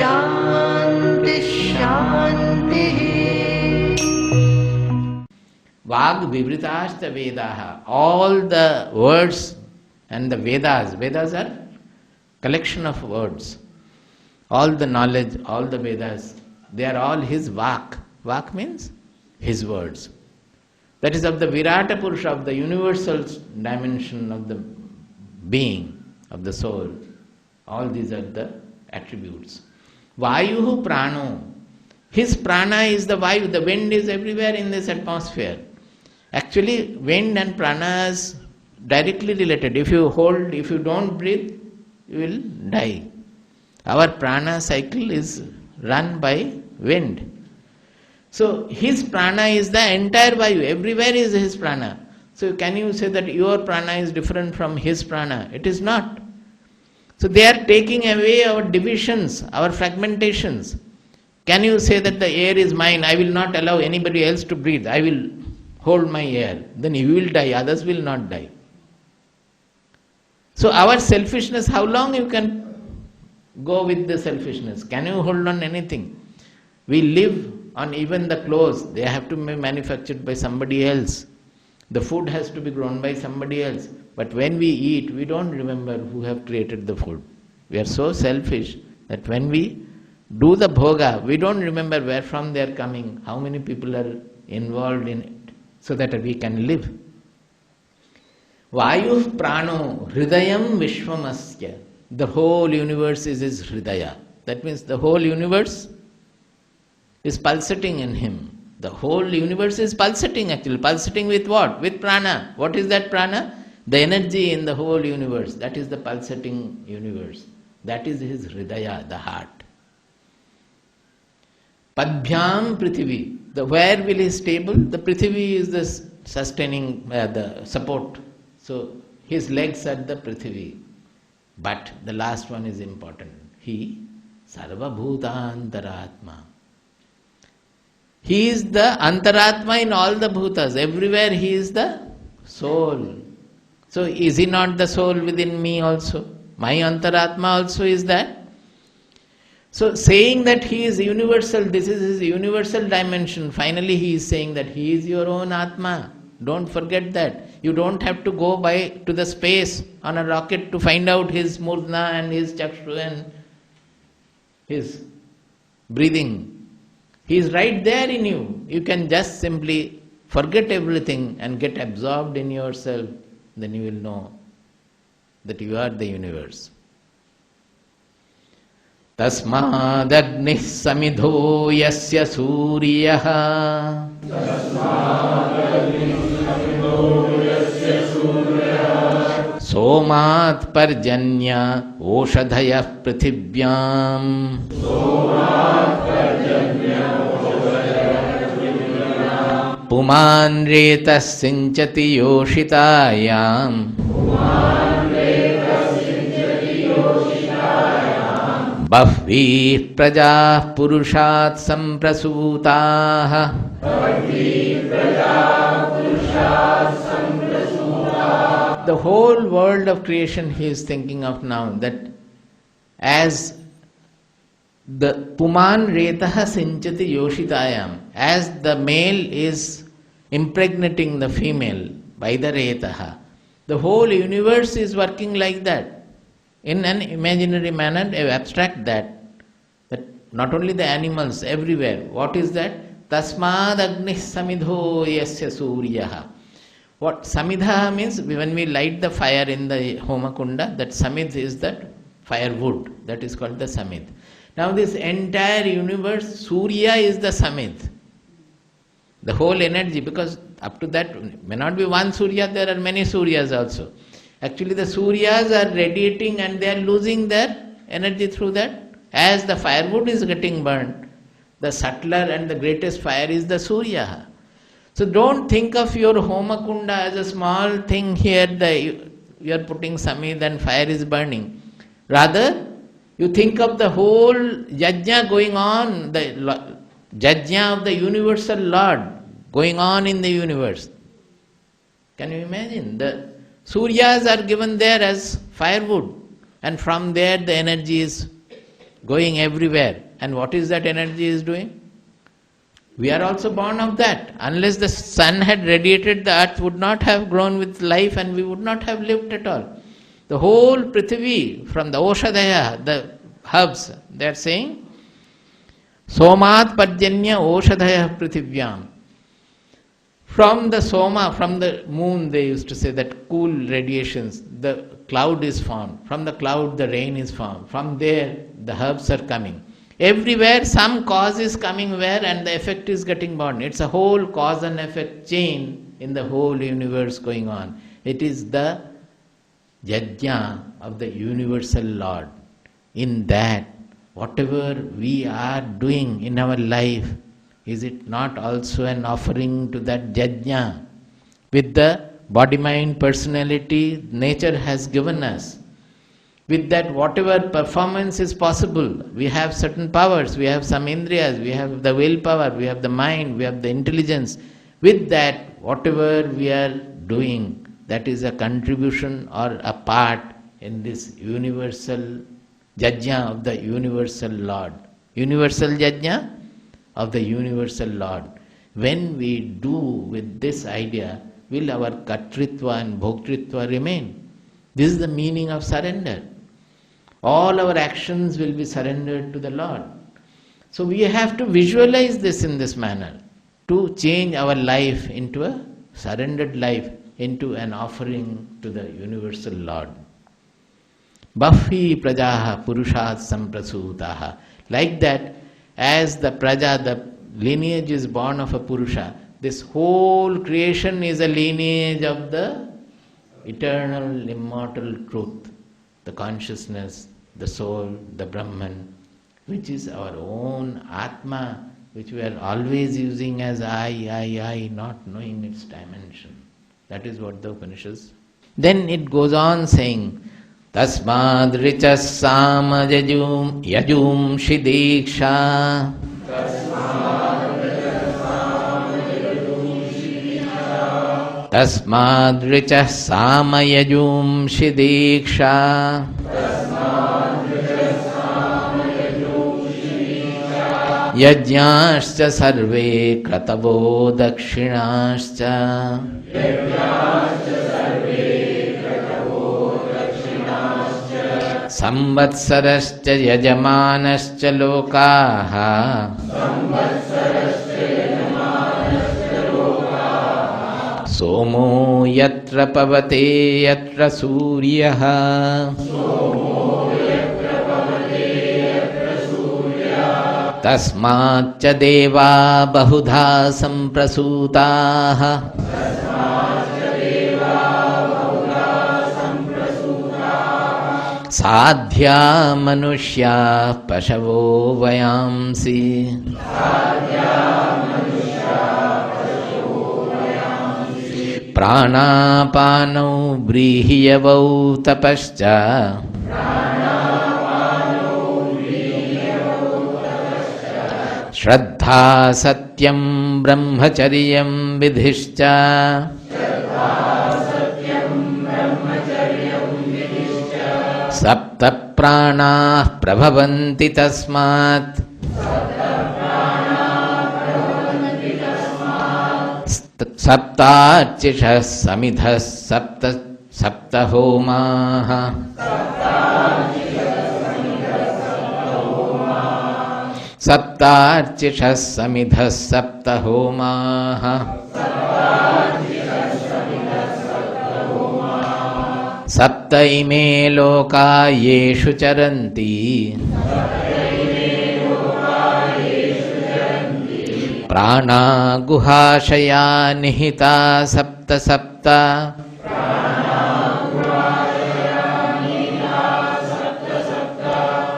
Shanti Shanti. Vag Vivritashta Vedaha. All the words and the Vedas. Vedas are collection of words. All the knowledge, all the Vedas, they are all his Vak. Vak means his words. That is of the Virata Purusha, of the universal dimension of the being, of the soul. All these are the attributes. Vayuhu prano. His prana is the Vayu. The wind is everywhere in this atmosphere. Actually, wind and prana is directly related. If you don't breathe, you will die. Our prana cycle is run by wind. So his prana is the entire Vayu. Everywhere is his prana. So can you say that your prana is different from his prana? It is not. So they are taking away our divisions, our fragmentations. Can you say that the air is mine? I will not allow anybody else to breathe. I will hold my air. Then you will die. Others will not die. So our selfishness, how long you can go with the selfishness? Can you hold on anything? We live on even the clothes. They have to be manufactured by somebody else. The food has to be grown by somebody else. But when we eat, we don't remember who have created the food. We are so selfish that when we do the bhoga, we don't remember where from they are coming, how many people are involved in it, so that we can live. Vayu prano hridayam vishwamasya. The whole universe is his hridaya. That means the whole universe is pulsating in him. The whole universe is pulsating actually. Pulsating with what? With prana. What is that prana? The energy in the whole universe. That is the pulsating universe. That is his hridaya, the heart. Padbhyam Prithivi. Where will he stable? The Prithivi is the sustaining, the support. So his legs are the Prithivi. But the last one is important. He Sarva Bhutantaratma. He is the Antaratma in all the bhutas. Everywhere he is the soul. So is he not the soul within me also? My Antaratma also is that. So saying that he is universal, this is his universal dimension. Finally he is saying that he is your own Atma. Don't forget that. You don't have to go to the space on a rocket to find out his murdna and his chakshu and his breathing. He is right there in you. You can just simply forget everything and get absorbed in yourself. Then you will know that you are the universe. Tasmadagnih samidho yasya suryaha somat parjanya oshadhayah prithibhyam puman retas sinchati yoshitayam bahvi prajah purushat samprasutaah. The whole world of creation he is thinking of now, that as the puman retaha sinchati yoshitayam, as the male is impregnating the female by the retaha, the whole universe is working like that. In an imaginary manner, abstract that not only the animals, everywhere. What is that? Tasmad agnih samidho yasya suryaha. What samidha means, when we light the fire in the homakunda, that samid is that firewood. That is called the samid. Now this entire universe, Surya is the samid. The whole energy, because up to that may not be one Surya, there are many Suryas also. Actually the Suryas are radiating and they are losing their energy through that. As the firewood is getting burnt, the subtler and the greatest fire is the Surya. So don't think of your homakunda as a small thing here, you are putting samid and fire is burning. Rather, you think of the whole Yajna going on, the Yajna of the universal Lord going on in the universe. Can you imagine? The Suryas are given there as firewood, and from there the energy is going everywhere. And what is that energy is doing? We are also born of that. Unless the sun had radiated, the earth would not have grown with life and we would not have lived at all. The whole Prithvi, from the Oshadaya, the herbs, they are saying, Somat Padjanya Oshadaya Prithivyam. From the Soma, from the moon, they used to say that cool radiations, the cloud is formed. From the cloud, the rain is formed. From there, the herbs are coming. Everywhere, some cause is coming where and the effect is getting born. It's a whole cause and effect chain in the whole universe going on. It is the Yajna of the universal Lord. In that, whatever we are doing in our life, is it not also an offering to that Yajna? With the body, mind, personality nature has given us. With that, whatever performance is possible, we have certain powers, we have some indriyas, we have the willpower, we have the mind, we have the intelligence. With that, whatever we are doing, that is a contribution or a part in this universal Yajna of the universal Lord. Universal Yajna of the universal Lord. When we do with this idea, will our Kartritva and Bhoktritva remain? This is the meaning of surrender. All our actions will be surrendered to the Lord. So we have to visualize this in this manner to change our life into a surrendered life, into an offering to the universal Lord. Bhafhi prajaha purushat samprasutaha. Like that, as the praja, the lineage is born of a purusha, this whole creation is a lineage of the eternal, immortal truth, the consciousness, the soul, the Brahman, which is our own Atma, which we are always using as I, not knowing its dimension. That is what the Upanishads. Then it goes on saying, Tasmad richas sama yajum shidiksha. Tasmad richas sama yajum shidiksha. Yajnascha sarve kratavo dakshinascha. Samvatsarascha yajamanascha lokaha. Somo yatra pavate yatra suryaha. Tasmacha deva bahudha samprasutaha. Sadhya manushya pashavo vayamsi. Pranapanau brihiyavau tapascha. Shraddha satyam brahmacharyam vidhischa. Sapta prana prabhavanti tasmat. Saptarchishas samidhas sapta homaha. Saptarchishas samidhas sapta homaha. Sapta ime loka yeshu charanti. Prana guhashaya nihita sapta sapta.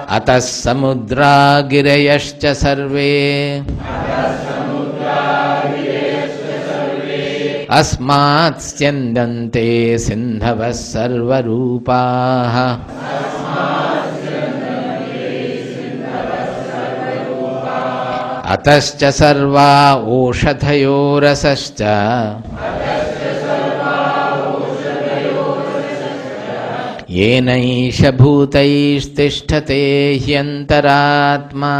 Atas samudra girayascha sarve. Asmat scyandante sindhavas sarvarupaha. Atascha sarva oshadhayo rasascha. येनैष भूतैस्तिष्ठते ह्यन्तरात्मा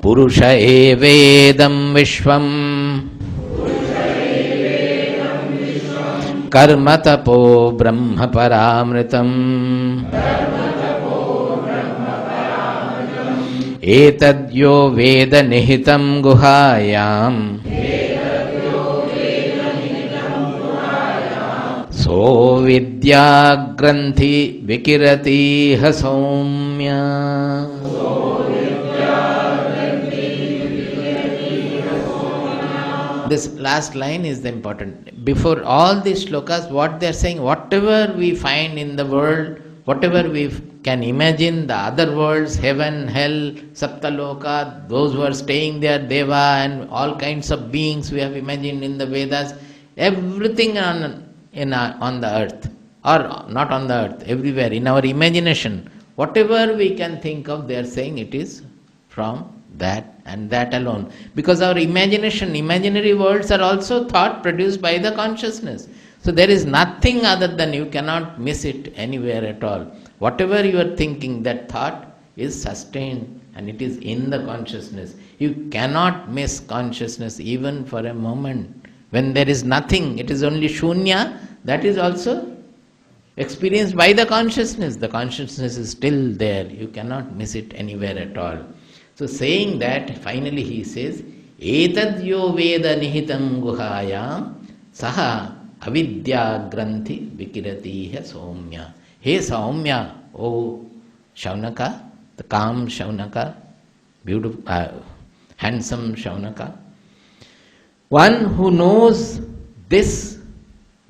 पुरुष एवेदं विश्वम् कर्म तपो ब्रह्म परामृतम् एतद्यो वेद निहितं गुहायाम् सो विद्याग्रन्थि विकिरतीह सौम्य. This last line is the important. Before all these shlokas, what they are saying, whatever we find in the world, whatever we can imagine, the other worlds, heaven, hell, Saptaloka, those who are staying there, Deva, and all kinds of beings we have imagined in the Vedas, everything on the earth, or not on the earth, everywhere, in our imagination, whatever we can think of, they are saying it is from that and that alone. Because our imagination, imaginary worlds are also thought produced by the consciousness. So there is nothing other than, you cannot miss it anywhere at all. Whatever you are thinking, that thought is sustained and it is in the consciousness. You cannot miss consciousness even for a moment. When there is nothing, it is only shunya, that is also experienced by the consciousness. The consciousness is still there. You cannot miss it anywhere at all. So saying that, finally he says, Etad yo veda nihitam guhayam saha avidya granthi vikiratiha soumya. Hey Soumya, O Shaunaka, the calm Shaunaka, beautiful, handsome Shaunaka, one who knows this,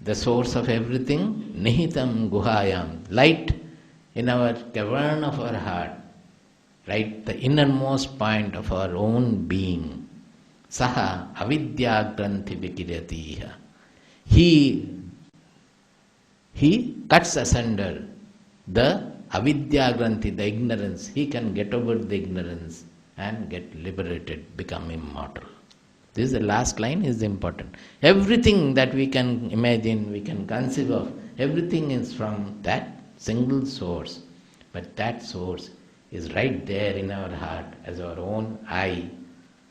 the source of everything, nihitam guhayam, light in our cavern of our heart, right, the innermost point of our own being. Saha avidya granthi vikiratiha. He cuts asunder the avidya granthi, the ignorance. He can get over the ignorance and get liberated, become immortal. This is the last line, is important. Everything that we can imagine, we can conceive of, everything is from that single source. But that source is right there in our heart as our own eye.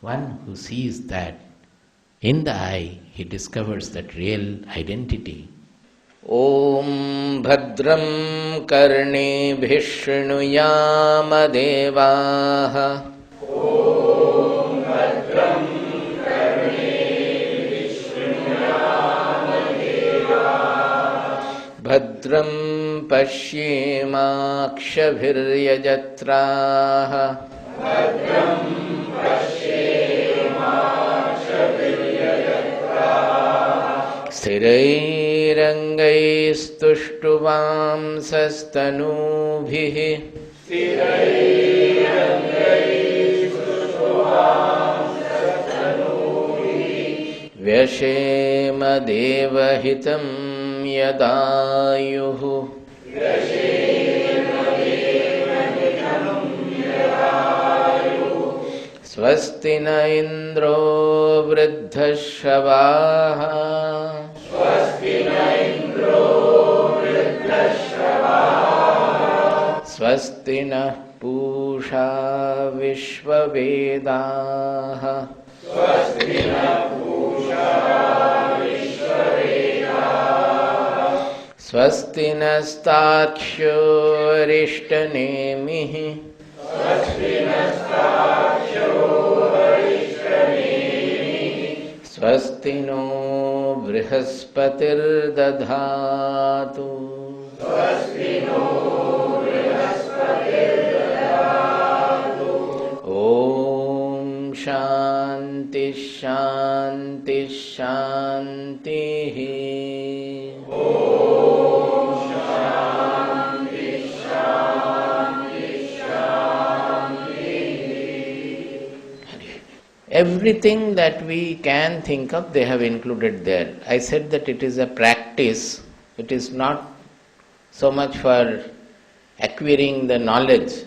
One who sees that, in the eye, he discovers that real identity. Om Bhadram Karne Bhishnuyama Devaha. Om Bhadram Karne Bhishnuyama Devaha. Bhadram Pashyemakshabhiryajatraha. Bhadram Pashyemakshabhiryajatraha. Sthirairangaistuštuvamsastanubhihi. Sthirairangaistuštuvamsastanubhihi. Vyashema devahitam yadayuhu. Swasti na indro vruddhashavaha. Swasti na indro vruddhashavaha. Swasti na pusha vishvavedaha. Swasti na pusha vishvavedaha. Swasti nastaksho arishtanemihi. Swasti nastaksho arishtanemihi. Swasti no brihaspati dadhatu. Swasti no brihaspati dadhatu. Om Shanti Shanti Shanti. Everything that we can think of, they have included there. I said that it is a practice. It is not so much for acquiring the knowledge,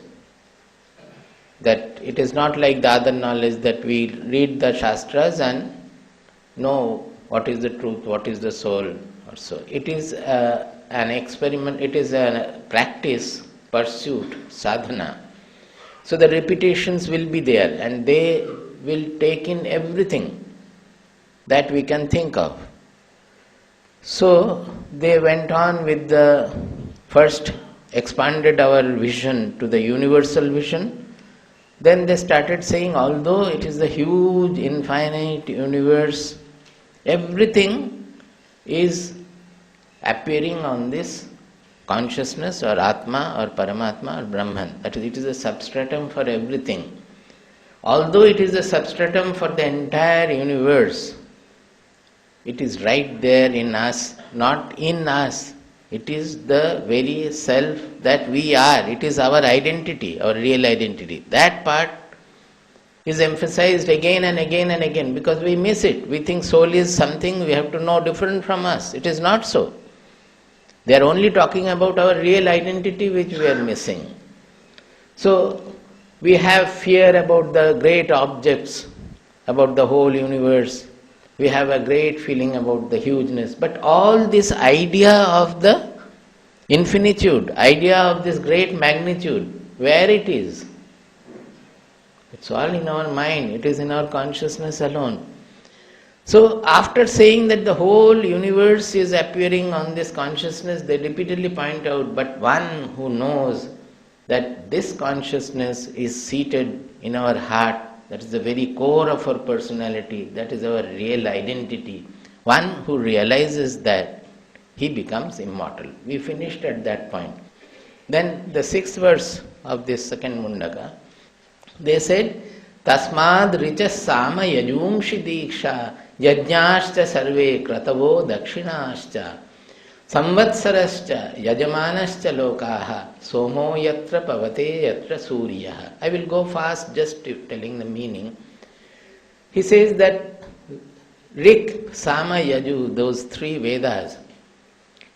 that it is not like the other knowledge that we read the Shastras and know what is the truth, what is the soul, or so. It is an experiment, it is a practice, pursuit, sadhana. So the repetitions will be there and they will take in everything that we can think of. So they went on with the first, expanded our vision to the universal vision. Then they started saying, although it is a huge, infinite universe, everything is appearing on this consciousness or Atma or Paramatma or Brahman. That is, it is a substratum for everything. Although it is a substratum for the entire universe, it is right there in us, not in us. It is the very self that we are. It is our identity, our real identity. That part is emphasized again and again and again because we miss it. We think soul is something we have to know different from us. It is not so. They are only talking about our real identity which we are missing. So we have fear about the great objects, about the whole universe. We have a great feeling about the hugeness. But all this idea of the infinitude, idea of this great magnitude, where it is? It's all in our mind. It is in our consciousness alone. So after saying that the whole universe is appearing on this consciousness, they repeatedly point out, but one who knows that this consciousness is seated in our heart, that is the very core of our personality, that is our real identity. One who realizes that, he becomes immortal. We finished at that point. Then the 6th verse of this second Mundaka, they said, Tasmad richa sama yajumshi diksha yajnascha sarve kratavo dakshinascha samvatsarascha yajamanascha lokaha somo yatra pavate yatra suryaha. I will go fast just telling the meaning. He says that Rik, Sama, Yaju, those 3 Vedas,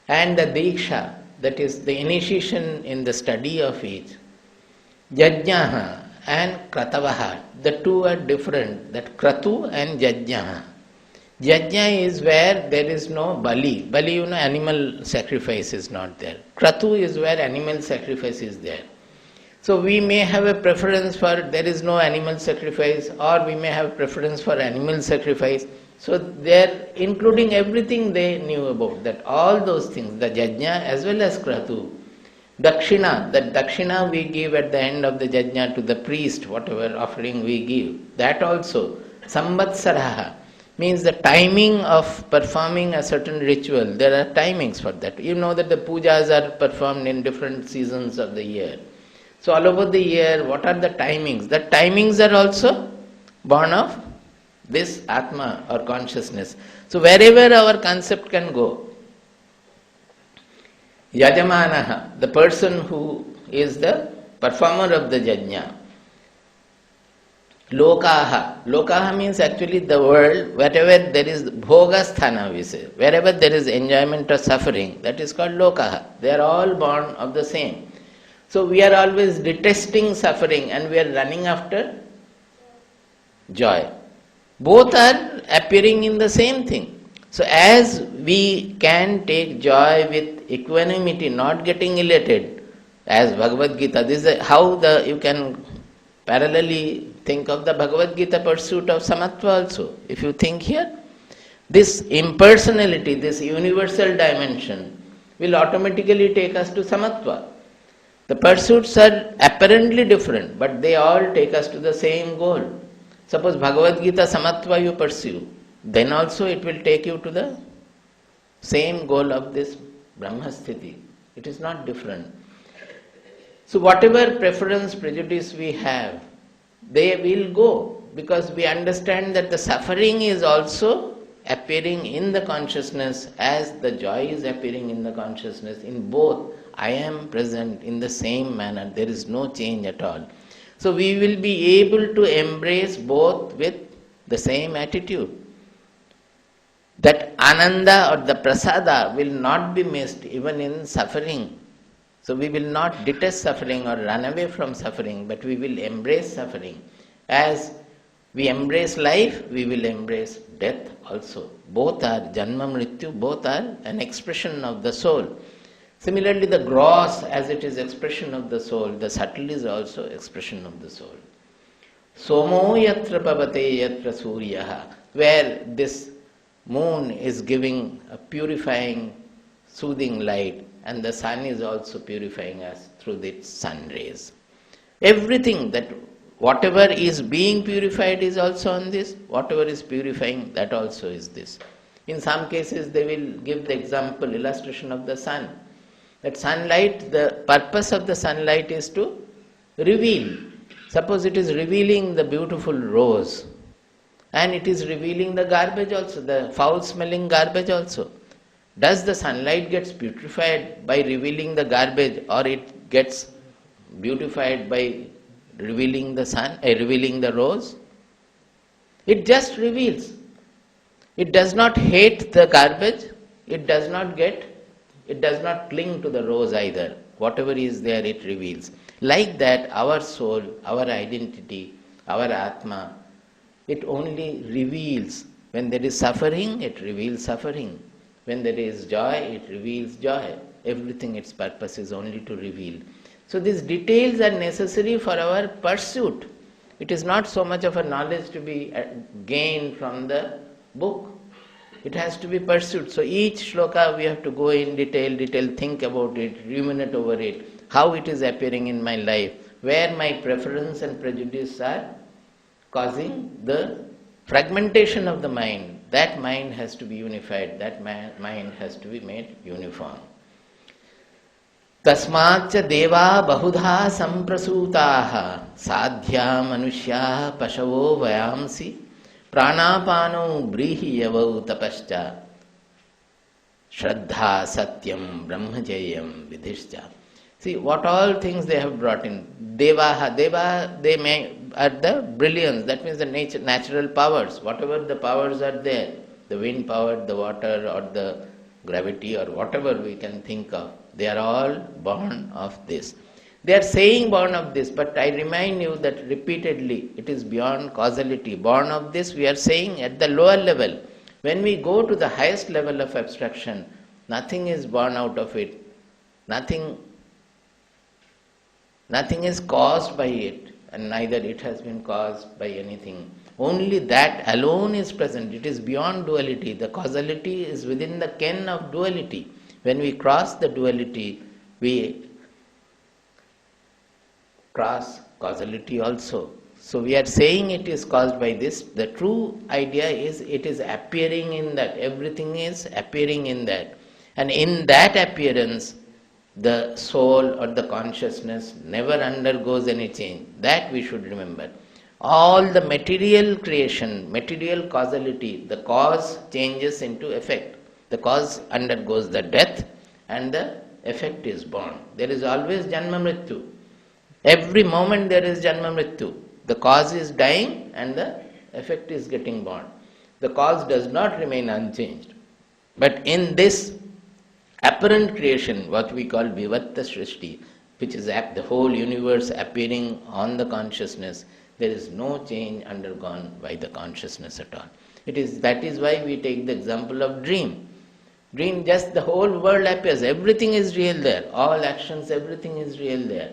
and the Diksha, that is the initiation in the study of each, Yajna and Kratavaha, the 2 are different, that Kratu and Yajna. Yajna is where there is no Bali. Bali, animal sacrifice is not there. Kratu is where animal sacrifice is there. So we may have a preference for there is no animal sacrifice, or we may have a preference for animal sacrifice. So there, including everything they knew about, that all those things, the Yajna as well as Kratu, Dakshina, that Dakshina we give at the end of the Yajna to the priest, whatever offering we give, that also, Samvatsaraha, means the timing of performing a certain ritual. There are timings for that. You know that the pujas are performed in different seasons of the year. So all over the year, what are the timings? The timings are also born of this Atma or consciousness. So wherever our concept can go, Yajamanaha, the person who is the performer of the Yajna, Lokaha. Lokaha means actually the world, wherever there is bhoga sthana, we say. Wherever there is enjoyment or suffering, that is called Lokaha. They are all born of the same. So we are always detesting suffering and we are running after joy. Both are appearing in the same thing. So as we can take joy with equanimity, not getting elated, as Bhagavad Gita, this is how you can parallelly think of the Bhagavad Gita pursuit of samatva also. If you think here, this impersonality, this universal dimension will automatically take us to samatva. The pursuits are apparently different, but they all take us to the same goal. Suppose Bhagavad Gita samatva you pursue, then also it will take you to the same goal of this Brahmasthiti. It is not different. So whatever preference, prejudice we have, they will go, because we understand that the suffering is also appearing in the consciousness as the joy is appearing in the consciousness. In both, I am present in the same manner. There is no change at all. So we will be able to embrace both with the same attitude. That ananda or the prasada will not be missed even in suffering. So we will not detest suffering or run away from suffering, but we will embrace suffering as We embrace life, we will embrace death also. Both are Janma Mrityu, both are an expression of the soul. Similarly, the gross, as it is expression of the soul, the subtle is also expression of the soul. Somo yatra pavate yatra suryaha, where this moon is giving a purifying, soothing light, and the sun is also purifying us through its sun rays. Everything that, whatever is being purified is also on this, whatever is purifying, that also is this. In some cases, they will give the example, illustration of the sun. That sunlight, the purpose of the sunlight is to reveal. Suppose it is revealing the beautiful rose, and it is revealing the garbage also, the foul-smelling garbage also. Does the sunlight gets purified by revealing the garbage, or it gets beautified by revealing the sun, revealing the rose? It just reveals. It does not hate the garbage. It does not cling to the rose either. Whatever is there, it reveals. Like that, our soul, our identity, our Atma, it only reveals. When there is suffering, it reveals suffering. When there is joy, it reveals joy. Everything, its purpose is only to reveal. So these details are necessary for our pursuit. It is not so much of a knowledge to be gained from the book. It has to be pursued. So each shloka we have to go in detail, think about it, ruminate over it, how it is appearing in my life, where my preference and prejudice are causing the fragmentation of the mind. That mind has to be unified, that mind has to be made uniform. Tasmacha deva bahudha samprasutaha sadhya manushya pashavo vayamsi pranapano brihi yavau tapascha shraddha satyam brahmajayam vidhishcha. See what all things they have brought in. Devaha, they are the brilliance, that means the natural powers. Whatever the powers are there, the wind power, the water, or the gravity, or whatever we can think of, they are all born of this. They are saying born of this, but I remind you that repeatedly it is beyond causality. Born of this, we are saying at the lower level. When we go to the highest level of abstraction, nothing is born out of it. Nothing is caused by it, and neither it has been caused by anything. Only that alone is present. It is beyond duality. The causality is within the ken of duality. When we cross the duality, we cross causality also. So we are saying it is caused by this. The true idea is it is appearing in that. Everything is appearing in that. And in that appearance, the soul or the consciousness never undergoes any change. That we should remember. All the material creation, material causality, the cause changes into effect. The cause undergoes the death and the effect is born. There is always Janma Mrityu. Every moment there is Janma Mrityu. The cause is dying and the effect is getting born. The cause does not remain unchanged. But in this apparent creation, what we call Vivatta Srishti, which is the whole universe appearing on the consciousness, there is no change undergone by the consciousness at all. That is why we take the example of dream. Dream, just the whole world appears, everything is real there, all actions, everything is real there.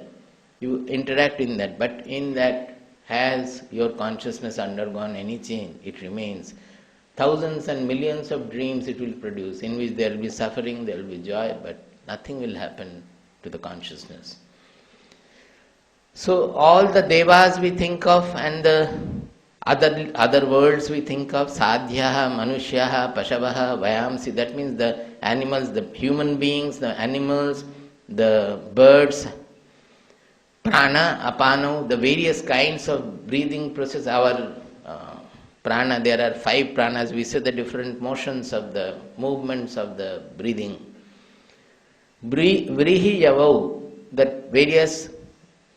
You interact in that, but in that, has your consciousness undergone any change? It remains. Thousands and millions of dreams it will produce, in which there will be suffering, there will be joy, but nothing will happen to the consciousness. So all the devas we think of and the other worlds we think of, sadhyaha, manushyaha, pashavaha, vayamsi, that means the animals, the human beings, the animals, the birds, prana, apano, the various kinds of breathing process, our prana, there are 5 pranas, we say the different motions of the movements of the breathing. Vrihi yavau, that various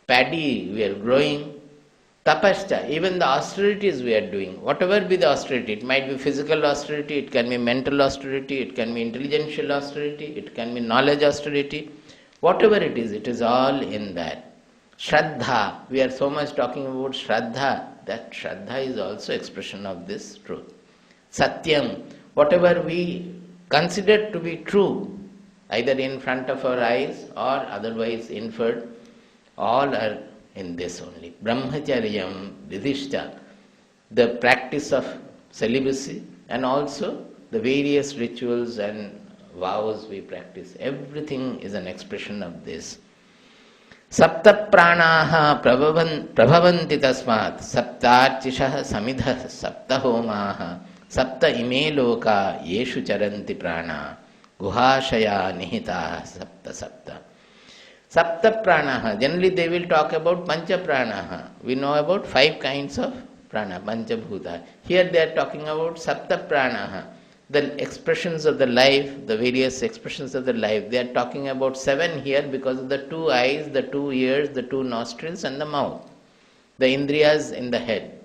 paddy we are growing. Tapascha, even the austerities we are doing, whatever be the austerity, it might be physical austerity, it can be mental austerity, it can be intelligential austerity, it can be knowledge austerity, whatever it is all in that. Shraddha, we are so much talking about Shraddha, that Shraddha is also expression of this truth. Satyam, whatever we consider to be true, either in front of our eyes or otherwise inferred, all are in this only. Brahmacharyam, Vidhishta, the practice of celibacy, and also the various rituals and vows we practice, everything is an expression of this. Sapta pranaha prabhavanti tasmat saptarchishah samidhah sapta homaha sapta ime loka yeshu charanti prana guhashaya nihitaha sapta sapta. Sapta pranaha, generally they will talk about pancha pranaha. We know about 5 kinds of prana, pancha bhuta. Here they are talking about sapta pranaha, the expressions of the life, the various expressions of the life. They are talking about 7 here because of the 2 eyes, the 2 ears, the 2 nostrils and the mouth, the indriyas in the head.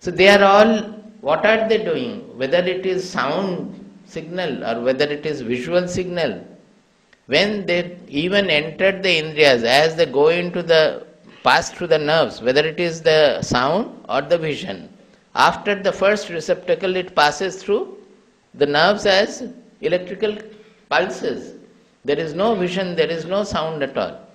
So they are all, what are they doing? Whether it is sound signal or whether it is visual signal, when they even enter the indriyas, as they go into the, pass through the nerves, whether it is the sound or the vision, after the first receptacle it passes through the nerves as electrical pulses. There is no vision, there is no sound at all.